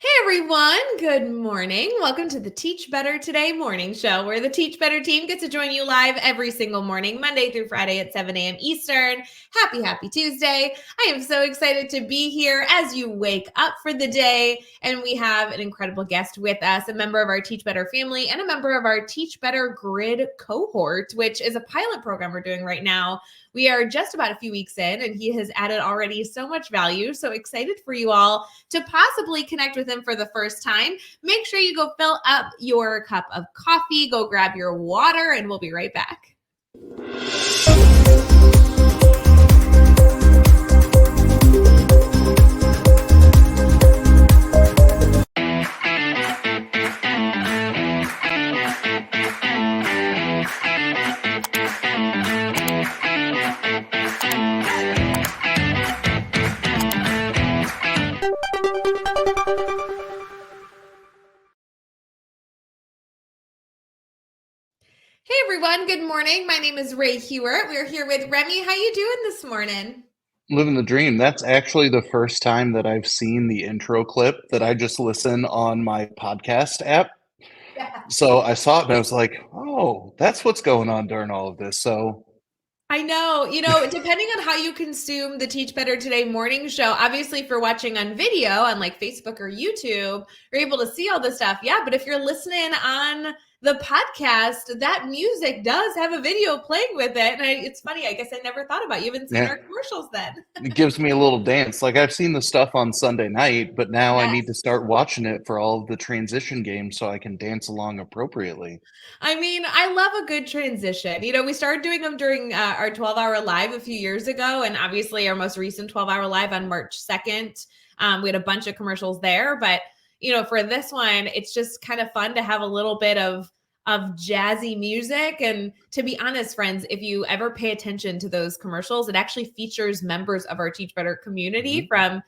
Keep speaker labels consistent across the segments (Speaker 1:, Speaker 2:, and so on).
Speaker 1: Hey everyone, good morning. Welcome to the Teach Better Today morning show, where the Teach Better team gets to join you live every single morning, Monday through Friday at 7 a.m. Eastern. Happy Tuesday. I am so excited to be here as you wake up for the day. And we have an incredible guest with us, a member of our Teach Better family and a member of our Teach Better Grid cohort, which is a pilot program we're doing right now. We are just about a few weeks in, and he has added already so much value. So excited for you all to possibly connect with him for the first time. Make sure you go fill up your cup of coffee, go grab your water, and we'll be right back. Hey everyone, good morning. My name is Rae Hughart. We're here with Remy. How you doing this morning?
Speaker 2: Living the dream. That's actually the first time that I've seen the intro clip that I just listen on my podcast app.
Speaker 1: Yeah.
Speaker 2: So I saw it and I was like, oh, that's what's going on during all of this. So
Speaker 1: I know, depending on how you consume the Teach Better Today morning show, obviously if you're watching on video on like Facebook or YouTube, you're able to see all this stuff. Yeah, but if you're listening on the podcast, that music does have a video playing with it. And it's funny, I guess I never thought about you haven't seen
Speaker 2: yeah,
Speaker 1: our commercials then.
Speaker 2: it gives me a little dance. Like I've seen the stuff on Sunday night, but now I need to
Speaker 1: Yes.
Speaker 2: start watching it for all of the transition games so I can dance along appropriately.
Speaker 1: I mean, I love a good transition. We started doing them during our 12-hour live a few years ago, and obviously our most recent 12-hour live on March 2nd. We had a bunch of commercials there, but for this one, it's just kind of fun to have a little bit of jazzy music. And to be honest, friends, if you ever pay attention to those commercials, it actually features members of our Teach Better community from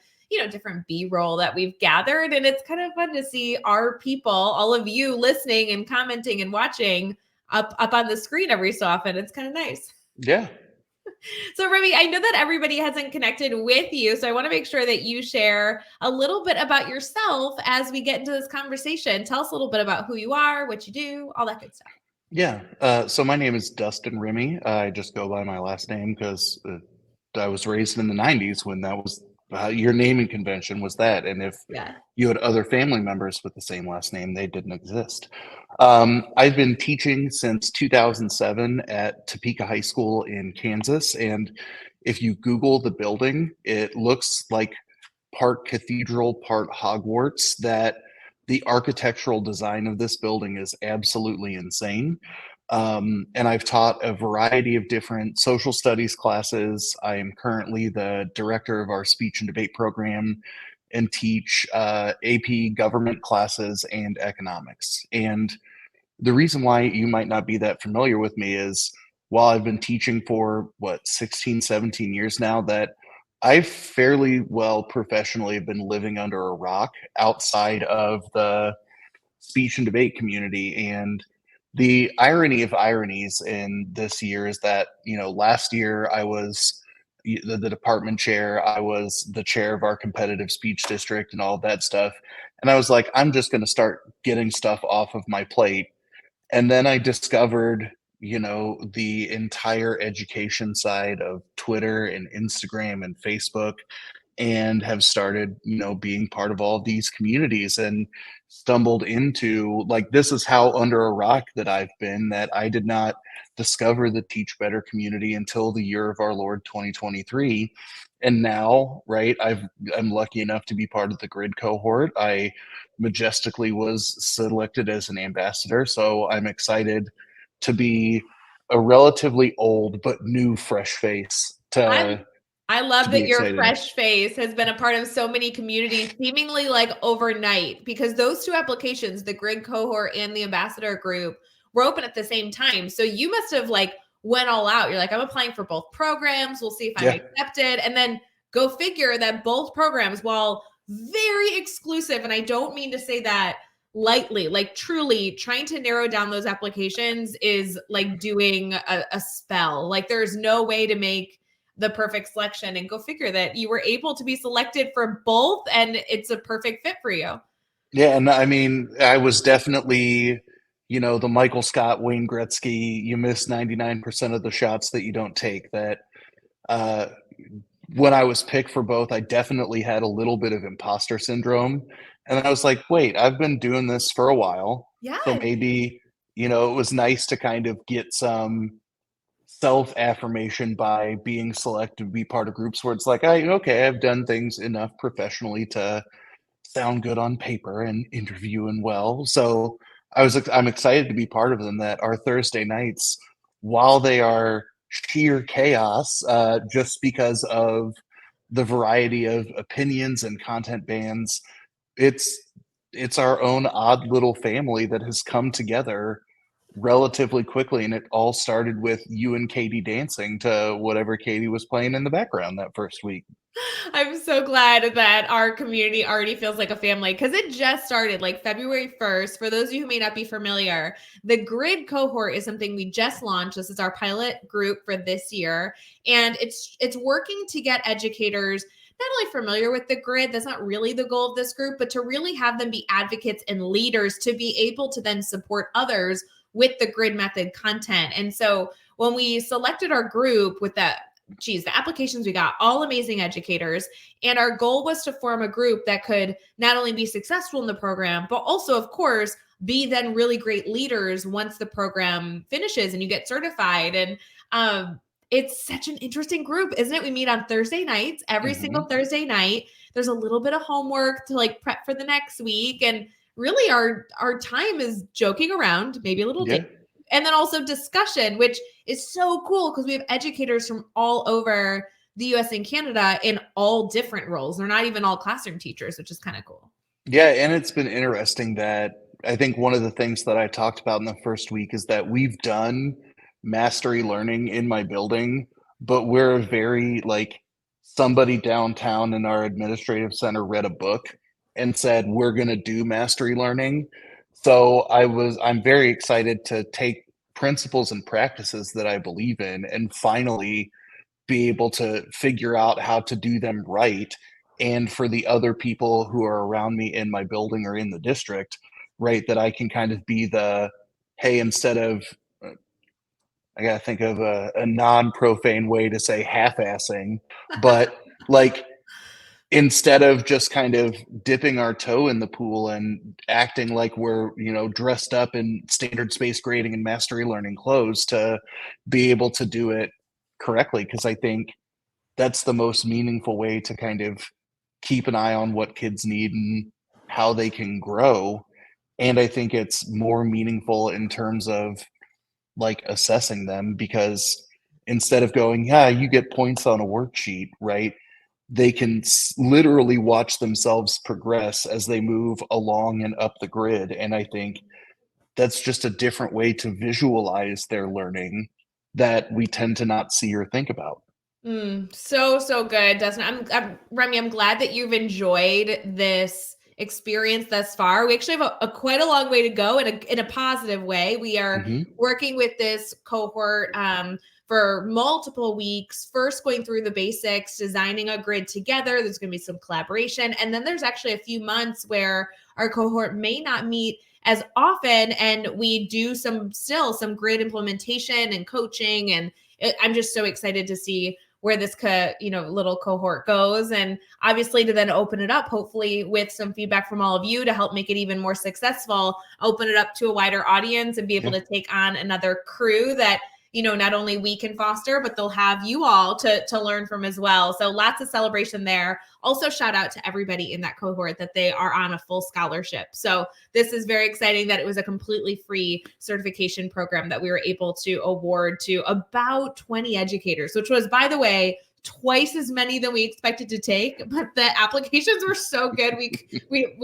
Speaker 1: different B-roll that we've gathered. And it's kind of fun to see our people, all of you listening and commenting and watching up on the screen every so often. It's kind of nice.
Speaker 2: Yeah.
Speaker 1: So Remy, I know that everybody hasn't connected with you. So I want to make sure that you share a little bit about yourself as we get into this conversation. Tell us a little bit about who you are, what you do, all that good stuff.
Speaker 2: Yeah. So my name is Dustin Rimmey. I just go by my last name because I was raised in the 90s when that was your naming convention was that. And if
Speaker 1: Yeah.
Speaker 2: you had other family members with the same last name, they didn't exist. I've been teaching since 2007 at Topeka High School in Kansas. And if you Google the building, it looks like part cathedral, part Hogwarts. That the architectural design of this building is absolutely insane. And I've taught a variety of different social studies classes. I am currently the director of our speech and debate program and teach AP government classes and economics. And the reason why you might not be that familiar with me is while I've been teaching for 16, 17 years now, that I fairly well professionally have been living under a rock outside of the speech and debate community. And the irony of ironies in this year is that, last year I was the department chair, I was the chair of our competitive speech district and all of that stuff. And I was like, I'm just going to start getting stuff off of my plate. And then I discovered, the entire education side of Twitter and Instagram and Facebook, and have started, being part of all of these communities and stumbled into like this is how under a rock that I've been, that I did not discover the Teach Better community until the year of our Lord 2023. And now, right, I'm lucky enough to be part of the Grid cohort. I majestically was selected as an ambassador, so I'm excited to be a relatively old but new fresh face
Speaker 1: I
Speaker 2: to
Speaker 1: love
Speaker 2: be
Speaker 1: that your
Speaker 2: excited.
Speaker 1: fresh face has been a part of so many communities, seemingly like overnight, because those two applications, the Grid cohort and the ambassador group, were open at the same time. So you must have like went all out. You're like, I'm applying for both programs. We'll see if I'm
Speaker 2: Yeah.
Speaker 1: accepted. And then go figure that both programs, while very exclusive, and I don't mean to say that lightly, like truly trying to narrow down those applications is like doing a spell. Like there's no way to make the perfect selection, and go figure that you were able to be selected for both and it's a perfect fit for you.
Speaker 2: Yeah, and I mean, I was definitely, the Michael Scott, Wayne Gretzky, you miss 99% of the shots that you don't take. That uh, when I was picked for both, I definitely had a little bit of imposter syndrome. And I was like, wait, I've been doing this for a while. So
Speaker 1: Yes.
Speaker 2: maybe, it was nice to kind of get some self affirmation by being selected to be part of groups where it's like, okay, I've done things enough professionally to sound good on paper and interviewing well. So I'm excited to be part of them. That our Thursday nights, while they are sheer chaos, just because of the variety of opinions and content bans, it's it's our own odd little family that has come together relatively quickly, and it all started with you and Katie dancing to whatever Katie was playing in the background that first week.
Speaker 1: I'm so glad that our community already feels like a family because it just started like February 1st. For those of you who may not be familiar, the grid cohort is something we just launched. This is our pilot group for this year. And it's working to get educators not only familiar with the grid, that's not really the goal of this group, but to really have them be advocates and leaders to be able to then support others with the grid method content. And so when we selected our group with that, the applications we got, all amazing educators. And our goal was to form a group that could not only be successful in the program, but also, of course, be then really great leaders once the program finishes and you get certified. And it's such an interesting group, isn't it? We meet on Thursday nights, every single
Speaker 2: Hmm.
Speaker 1: Thursday night. There's a little bit of homework to like prep for the next week. And really our time is joking around, maybe a little dating,
Speaker 2: Yeah.
Speaker 1: and then also discussion, which is so cool because we have educators from all over the US and Canada in all different roles. They're not even all classroom teachers, which is kind of cool.
Speaker 2: Yeah, and it's been interesting that I think one of the things that I talked about in the first week is that we've done mastery learning in my building, but we're very like somebody downtown in our administrative center read a book and said, we're going to do mastery learning. So I'm very excited to take principles and practices that I believe in and finally be able to figure out how to do them right, and for the other people who are around me in my building or in the district, right, that I can kind of be the, hey, instead of I gotta think of a non-profane way to say half-assing, but like instead of just kind of dipping our toe in the pool and acting like we're dressed up in standard space grading and mastery learning clothes, to be able to do it correctly, because I think that's the most meaningful way to kind of keep an eye on what kids need and how they can grow. And I think it's more meaningful in terms of like assessing them, because instead of going, yeah, you get points on a worksheet, right? They can literally watch themselves progress as they move along and up the grid. And I think that's just a different way to visualize their learning that we tend to not see or think about.
Speaker 1: So good, Dustin. Remy. I'm glad that you've enjoyed this experience thus far. We actually have a quite a long way to go in a positive way. We are
Speaker 2: Hmm.
Speaker 1: working with this cohort for multiple weeks. First, going through the basics, designing a grid together. There's going to be some collaboration, and then there's actually a few months where our cohort may not meet as often, and we do some grid implementation and coaching. And I'm just so excited to see where this little cohort goes, and obviously to then open it up, hopefully with some feedback from all of you to help make it even more successful, open it up to a wider audience and be able
Speaker 2: Yeah.
Speaker 1: to take on another crew that not only we can foster, but they'll have you all to learn from as well. So lots of celebration there. Also, shout out to everybody in that cohort that they are on a full scholarship. So this is very exciting that it was a completely free certification program that we were able to award to about 20 educators, which was, by the way, twice as many than we expected to take, but the applications were so good we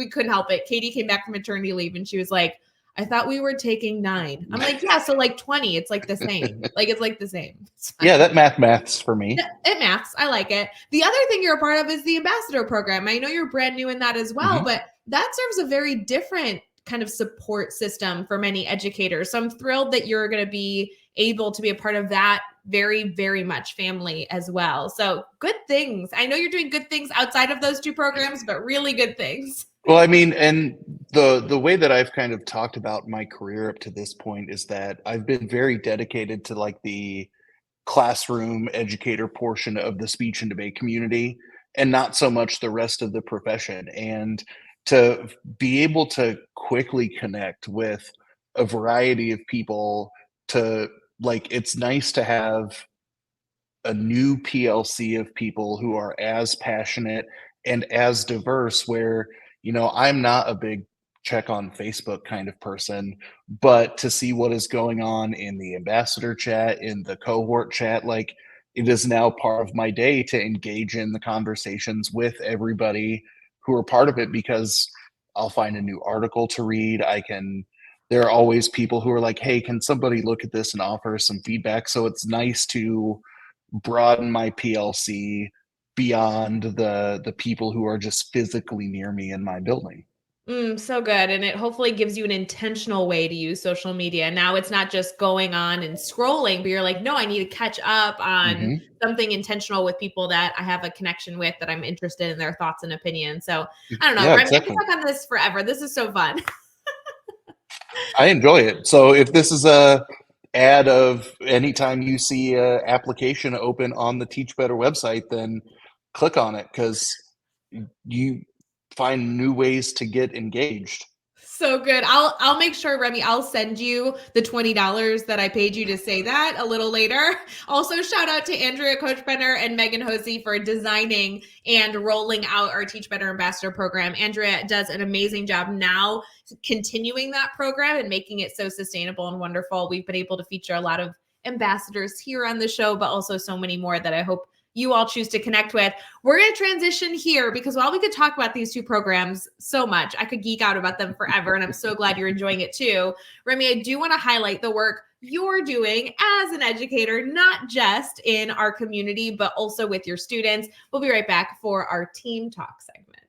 Speaker 1: couldn't help it. Katie came back from maternity leave and she was like, I thought we were taking 9. I'm like, yeah, so like 20, it's like the same. Like it's like the same. It's
Speaker 2: Yeah,
Speaker 1: fine.
Speaker 2: that maths for me.
Speaker 1: It maths. I like it. The other thing you're a part of is the ambassador program. I know you're brand new in that as well,
Speaker 2: Hmm.
Speaker 1: but that serves a very different kind of support system for many educators. So I'm thrilled that you're going to be able to be a part of that very, very much family as well. So good things. I know you're doing good things outside of those two programs, but really good things.
Speaker 2: Well, I mean, and The way that I've kind of talked about my career up to this point is that I've been very dedicated to like the classroom educator portion of the speech and debate community and not so much the rest of the profession. And to be able to quickly connect with a variety of people to like, it's nice to have a new PLC of people who are as passionate and as diverse where, I'm not a big check on Facebook kind of person, but to see what is going on in the ambassador chat, in the cohort chat, like it is now part of my day to engage in the conversations with everybody who are part of it because I'll find a new article to read. There are always people who are like, hey, can somebody look at this and offer some feedback? So it's nice to broaden my PLC beyond the people who are just physically near me in my building.
Speaker 1: So good. And it hopefully gives you an intentional way to use social media. Now it's not just going on and scrolling, but you're like, no, I need to catch up on
Speaker 2: Mhm.
Speaker 1: something intentional with people that I have a connection with, that I'm interested in their thoughts and opinions. So I don't know,
Speaker 2: Yeah,
Speaker 1: Remy, I can
Speaker 2: exactly.
Speaker 1: talk on this forever. This is so fun.
Speaker 2: I enjoy it. So if this is a ad of anytime you see a application open on the Teach Better website, then click on it because you find new ways to get engaged.
Speaker 1: So good. I'll make sure, Remy, I'll send you the $20 that I paid you to say that a little later. Also, shout out to Andrea Coachbrenner and Megan Hosey for designing and rolling out our Teach Better Ambassador program. Andrea does an amazing job now continuing that program and making it so sustainable and wonderful. We've been able to feature a lot of ambassadors here on the show, but also so many more that I hope you all choose to connect with. We're going to transition here because while we could talk about these two programs so much, I could geek out about them forever. And I'm so glad you're enjoying it too. Remy, I do want to highlight the work you're doing as an educator, not just in our community, but also with your students. We'll be right back for our team talk segment.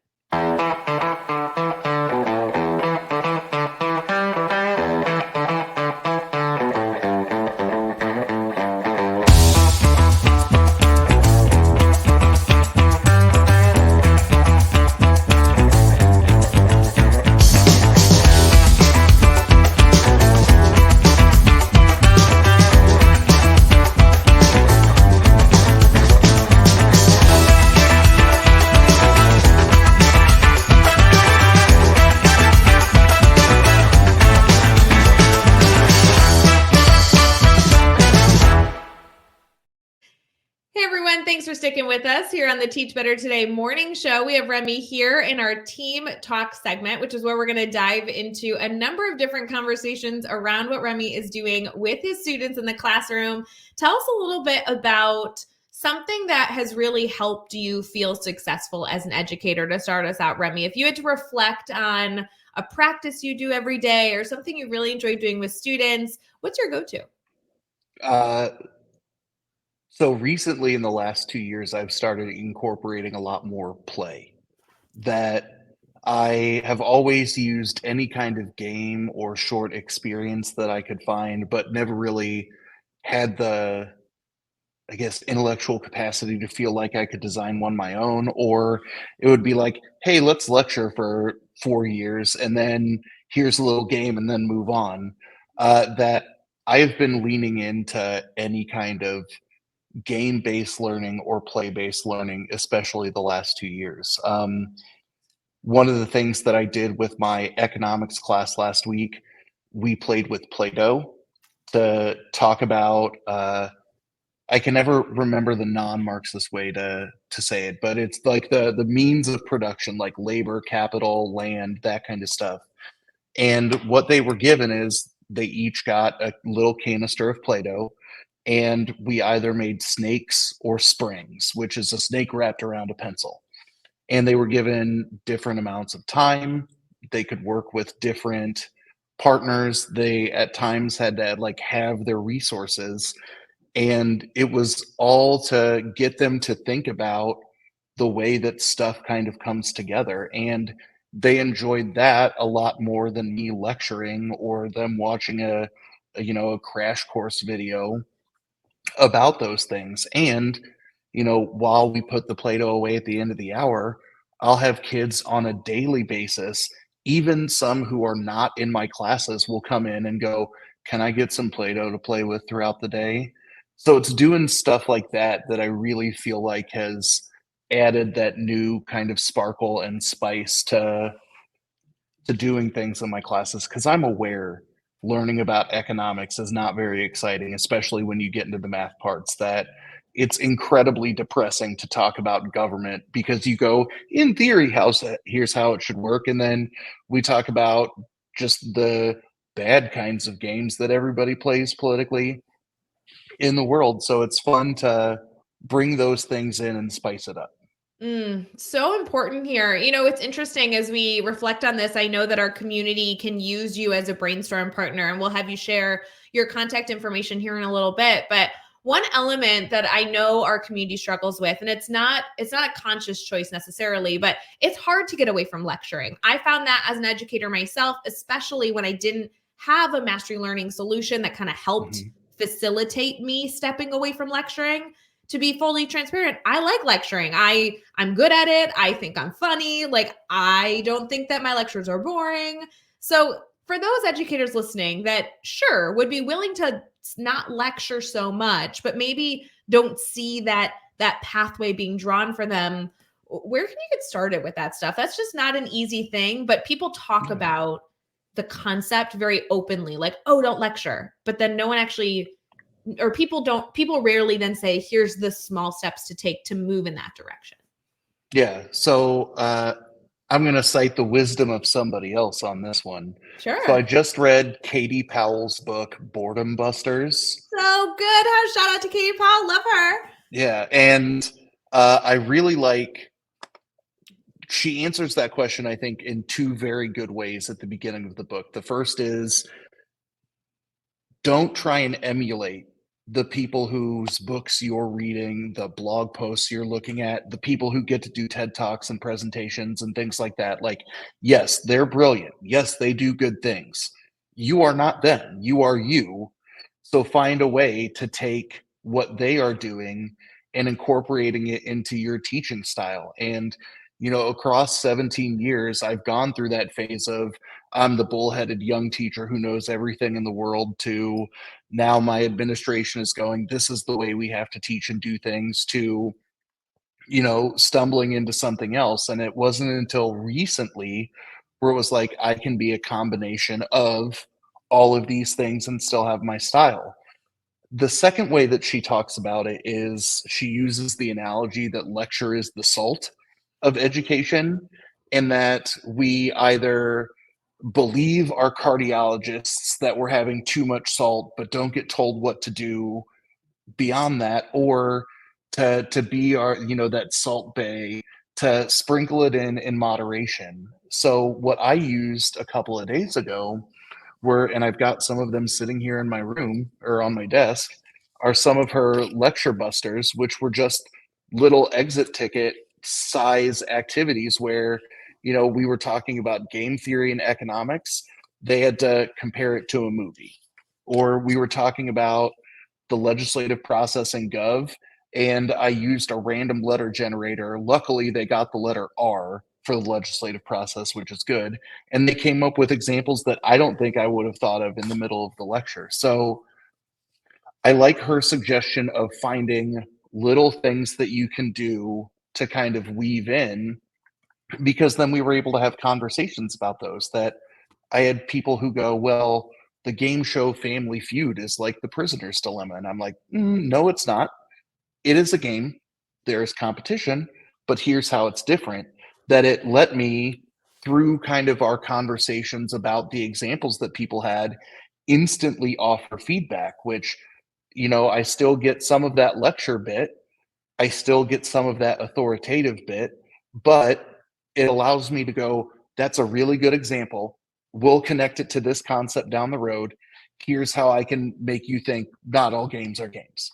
Speaker 1: Hey everyone, thanks for sticking with us here on the Teach Better Today morning show. We have Remy here in our team talk segment, which is where we're going to dive into a number of different conversations around what Remy is doing with his students in the classroom. Tell us a little bit about something that has really helped you feel successful as an educator to start us out, Remy. If you had to reflect on a practice you do every day or something you really enjoy doing with students, what's your go-to?
Speaker 2: Uh, so recently in the last 2 years, I've started incorporating a lot more play. That I have always used any kind of game or short experience that I could find, but never really had the, I guess, intellectual capacity to feel like I could design one my own. Or it would be like, hey, let's lecture for 4 years and then here's a little game and then move on. That I've been leaning into any kind of game based learning or play based learning, especially the last 2 years. One of the things that I did with my economics class last week, we played with Play-Doh to talk about. I can never remember the non-Marxist way to say it, but it's like the means of production, like labor, capital, land, that kind of stuff. And what they were given is they each got a little canister of Play-Doh, and we either made snakes or springs, which is a snake wrapped around a pencil, and they were given different amounts of time. They could work with different partners. They at times had to like have their resources, and it was all to get them to think about the way that stuff kind of comes together. And they enjoyed that a lot more than me lecturing or them watching a crash course video about those things. And, while we put the Play Doh away at the end of the hour, I'll have kids on a daily basis even some who are not in my classes will come in and go, can I get some Play-Doh to play with throughout the day? So it's doing stuff like that that I really feel like has added that new kind of sparkle and spice to doing things in my classes, because I'm aware learning about economics is not very exciting, especially when you get into the math parts, that it's incredibly depressing to talk about government because you go, in theory, here's how it should work. And then we talk about just the bad kinds of games that everybody plays politically in the world. So it's fun to bring those things in and spice it up.
Speaker 1: So important here. It's interesting as we reflect on this. I know that our community can use you as a brainstorm partner, and we'll have you share your contact information here in a little bit. But one element that I know our community struggles with, and it's not a conscious choice necessarily, but it's hard to get away from lecturing. I found that as an educator myself, especially when I didn't have a mastery learning solution that kind of helped facilitate me stepping away from lecturing. To be fully transparent, I like lecturing. I'm good at it. I think I'm funny. Like, I don't think that my lectures are boring. So for those educators listening that sure would be willing to not lecture so much, but maybe don't see that pathway being drawn for them, where can you get started with that stuff? That's just not an easy thing, but people talk about the concept very openly, like, oh, don't lecture. But then no one actually, or people rarely then say, here's the small steps to take to move in that direction.
Speaker 2: Yeah. So I'm going to cite the wisdom of somebody else on this one.
Speaker 1: Sure.
Speaker 2: So I just read Katie Powell's book, Boredom Busters.
Speaker 1: So good. Shout out to Katie Powell. Love her.
Speaker 2: Yeah. And I really like, she answers that question, I think, in two very good ways at the beginning of the book. The first is, don't try and emulate the people whose books you're reading, the blog posts you're looking at, the people who get to do TED Talks and presentations and things like that. Like, yes, they're brilliant. Yes, they do good things. You are not them. You are you. So find a way to take what they are doing and incorporating it into your teaching style. And, across 17 years, I've gone through that phase of, I'm the bullheaded young teacher who knows everything in the world, to now my administration is going, this is the way we have to teach and do things, to, stumbling into something else. And it wasn't until recently where it was like, I can be a combination of all of these things and still have my style. The second way that she talks about it is she uses the analogy that lecture is the salt of education, and that we either believe our cardiologists that we're having too much salt but don't get told what to do beyond that, or to be our, that salt bay, to sprinkle it in moderation. So what I used a couple of days ago were, and I've got some of them sitting here in my room or on my desk, are some of her lecture busters, which were just little exit ticket size activities where, we were talking about game theory and economics. They had to compare it to a movie. Or we were talking about the legislative process in Gov, and I used a random letter generator. Luckily, they got the letter R for the legislative process, which is good. And they came up with examples that I don't think I would have thought of in the middle of the lecture. So I like her suggestion of finding little things that you can do to kind of weave in, because then we were able to have conversations about those. That I had people who go, well, the game show Family Feud is like the prisoner's dilemma. And I'm like, no, it's not. It is a game. There is competition, but here's how it's different. That it let me, through kind of our conversations about the examples that people had, instantly offer feedback, which, I still get some of that lecture bit. I still get some of that authoritative bit, but it allows me to go, that's a really good example. We'll connect it to this concept down the road. Here's how I can make you think not all games are games.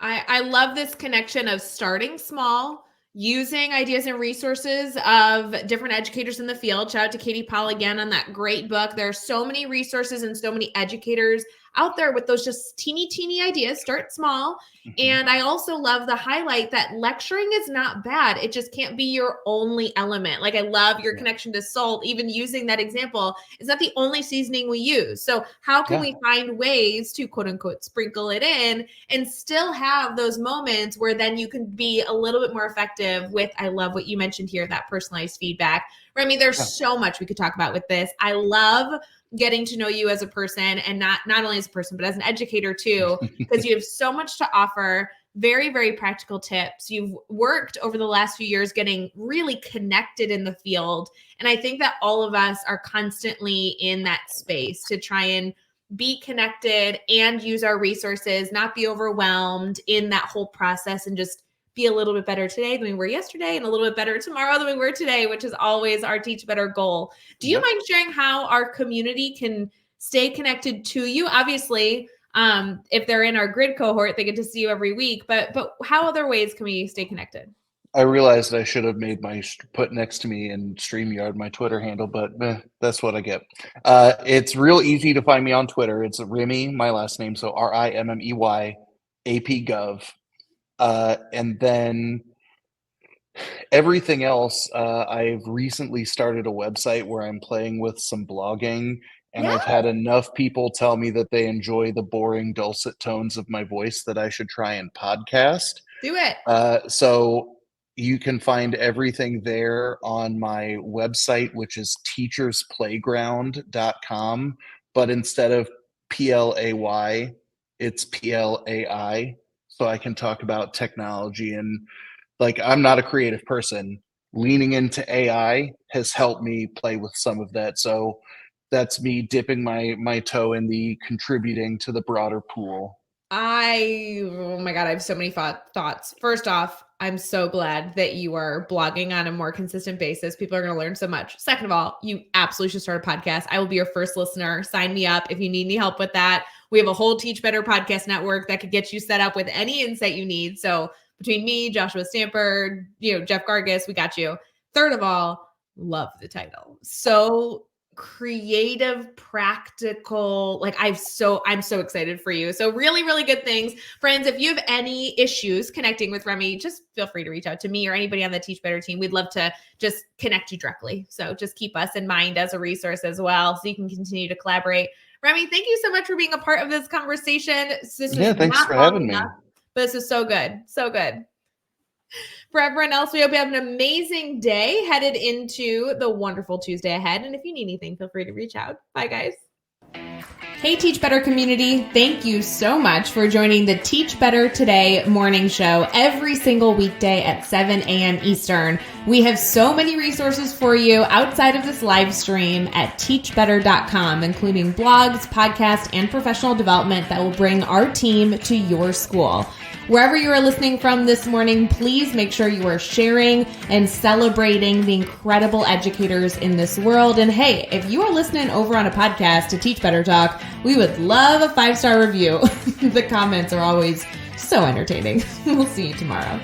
Speaker 1: I love this connection of starting small, using ideas and resources of different educators in the field. Shout out to Katie Powell again on that great book. There are so many resources and so many educators out there with those just teeny ideas. Start small. And I also love the highlight that lecturing is not bad. It just can't be your only element. Like I love your connection to salt, even using that example. It's not the only seasoning we use. So how can we find ways to quote unquote sprinkle it in and still have those moments where then you can be a little bit more effective with, I love what you mentioned here, that personalized feedback. Remy, there's so much we could talk about with this. I love getting to know you as a person, and not only as a person, but as an educator too, because you have so much to offer. Very, very practical tips. You've worked over the last few years getting really connected in the field. And I think that all of us are constantly in that space to try and be connected and use our resources, not be overwhelmed in that whole process, and just be a little bit better today than we were yesterday and a little bit better tomorrow than we were today, which is always our Teach Better goal. Do you mind sharing how our community can stay connected to you? Obviously, if they're in our grid cohort, they get to see you every week, but how other ways can we stay connected?
Speaker 2: I realized I should have made put next to me in StreamYard my Twitter handle, but that's what I get. It's real easy to find me on Twitter. It's Rimmey, my last name, so RIMMEY, APGov. And then everything else, I've recently started a website where I'm playing with some blogging, and I've had enough people tell me that they enjoy the boring, dulcet tones of my voice that I should try and podcast.
Speaker 1: Do it.
Speaker 2: So you can find everything there on my website, which is teachersplayground.com. But instead of PLAY, it's PLAI. So I can talk about technology, and like, I'm not a creative person. Leaning into AI has helped me play with some of that. So that's me dipping my toe in the contributing to the broader pool.
Speaker 1: Oh my God, I have so many thoughts. First off, I'm so glad that you are blogging on a more consistent basis. People are going to learn so much. Second of all, you absolutely should start a podcast. I will be your first listener. Sign me up if you need any help with that. We have a whole Teach Better podcast network that could get you set up with any insight you need. So between me, Joshua Stamper, Jeff Gargis, we got you. Third of all, love the title. So creative, practical. Like I'm so excited for you. So really, really good things. Friends, if you have any issues connecting with Remy, just feel free to reach out to me or anybody on the Teach Better team. We'd love to just connect you directly. So just keep us in mind as a resource as well, so you can continue to collaborate. Remy, thank you so much for being a part of this conversation.
Speaker 2: Thanks for having me.
Speaker 1: But this is so good. So good. For everyone else, we hope you have an amazing day headed into the wonderful Tuesday ahead. And if you need anything, feel free to reach out. Bye, guys. Hey, Teach Better community. Thank you so much for joining the Teach Better Today morning show every single weekday at 7 a.m. Eastern. We have so many resources for you outside of this live stream at teachbetter.com, including blogs, podcasts, and professional development that will bring our team to your school. Wherever you are listening from this morning, please make sure you are sharing and celebrating the incredible educators in this world. And hey, if you are listening over on a podcast to Teach Better Talk, we would love a 5-star review. The comments are always so entertaining. We'll see you tomorrow.